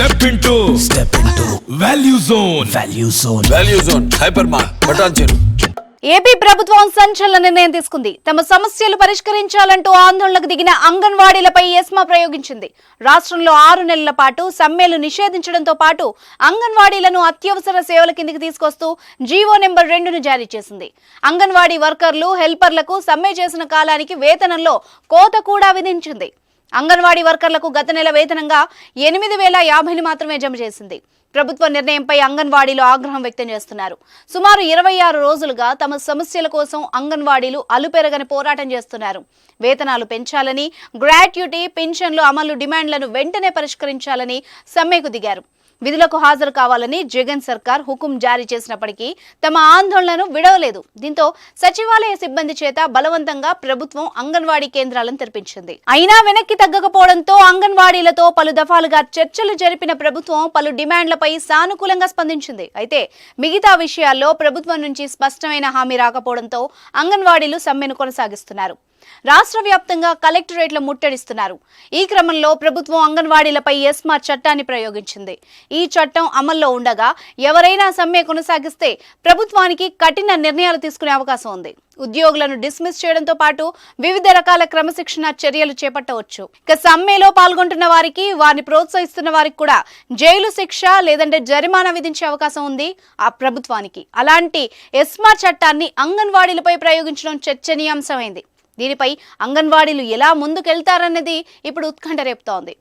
Step into Value Zone Hypermart Patancheru. AP ప్రభుత్వం సంచలన నిర్ణయం తీసుకుంది. తమ సమస్యలు పరిష్కరించాలంటూ ఆందోళనకు దిగిన అంగన్వాడీలపై ఎస్మా ప్రయోగించింది. రాష్ట్రంలో 6 నెలల పాటు సమ్మెలు నిషేధించడంతో పాటు అంగన్వాడీలను అత్యవసర సేవల కిందికి తీసుకొస్తూ జీవో నెంబర్ 2ను జారీ చేసింది. అంగన్వాడీ వర్కర్లు, హెల్పర్లకు సమ్మె చేసిన కాలానికి వేతనంలో కోత కూడా విధించింది. అంగన్వాడీ వర్కర్లకు గత నెల వేతనంగా 8,050ని మాత్రమే జమ చేసింది. ప్రభుత్వ నిర్ణయంపై అంగన్వాడీలు ఆగ్రహం వ్యక్తం చేస్తున్నారు. సుమారు 26 రోజులుగా తమ సమస్యల కోసం అంగన్వాడీలు అలుపెరగని పోరాటం చేస్తున్నారు. వేతనాలు పెంచాలని, గ్రాట్యుటీ, పింఛన్లు అమలు డిమాండ్లను వెంటనే పరిష్కరించాలని సమ్మెకు దిగారు. విధులకు హాజరు కావాలని జగన్ సర్కార్ హుకుం జారీ చేసినప్పటికీ తమ ఆందోళనను విడవలేదు. దీంతో సచివాలయ సిబ్బంది చేత బలవంతంగా ప్రభుత్వం అంగన్వాడీ కేంద్రాలను తెరిపించింది. అయినా వెనక్కి తగ్గకపోవడంతో అంగన్వాడీలతో పలు దఫాలుగా చర్చలు జరిపిన ప్రభుత్వం పలు డిమాండ్లపై సానుకూలంగా స్పందించింది. అయితే మిగతా విషయాల్లో ప్రభుత్వం నుంచి స్పష్టమైన హామీ రాకపోవడంతో అంగన్వాడీలు సమ్మెను కొనసాగిస్తున్నారు. రాష్ట్ర వ్యాప్తంగా కలెక్టరేట్ల ముట్టడిస్తున్నారు. ఈ క్రమంలో ప్రభుత్వం అంగన్వాడీలపై ఎస్మా చట్టాన్ని ప్రయోగించింది. ఈ చట్టం అమల్లో ఉండగా ఎవరైనా సమ్మె కొనసాగిస్తే ప్రభుత్వానికి కఠిన నిర్ణయాలు తీసుకునే అవకాశం ఉంది. ఉద్యోగులను డిస్మిస్ చేయడంతో పాటు వివిధ రకాల క్రమశిక్షణ చర్యలు చేపట్టవచ్చు. ఇక సమ్మెలో పాల్గొంటున్న వారికి, వారిని ప్రోత్సహిస్తున్న వారికి కూడా జైలు శిక్ష లేదంటే జరిమానా విధించే అవకాశం ఉంది ఆ ప్రభుత్వానికి. అలాంటి ఎస్మా చట్టాన్ని అంగన్వాడీలపై ప్రయోగించడం చర్చనీయాంశమైంది. దీనిపై అంగన్వాడీలు ఎలా ముందుకెళ్తారన్నది ఇప్పుడు ఉత్కంఠ రేపుతోంది.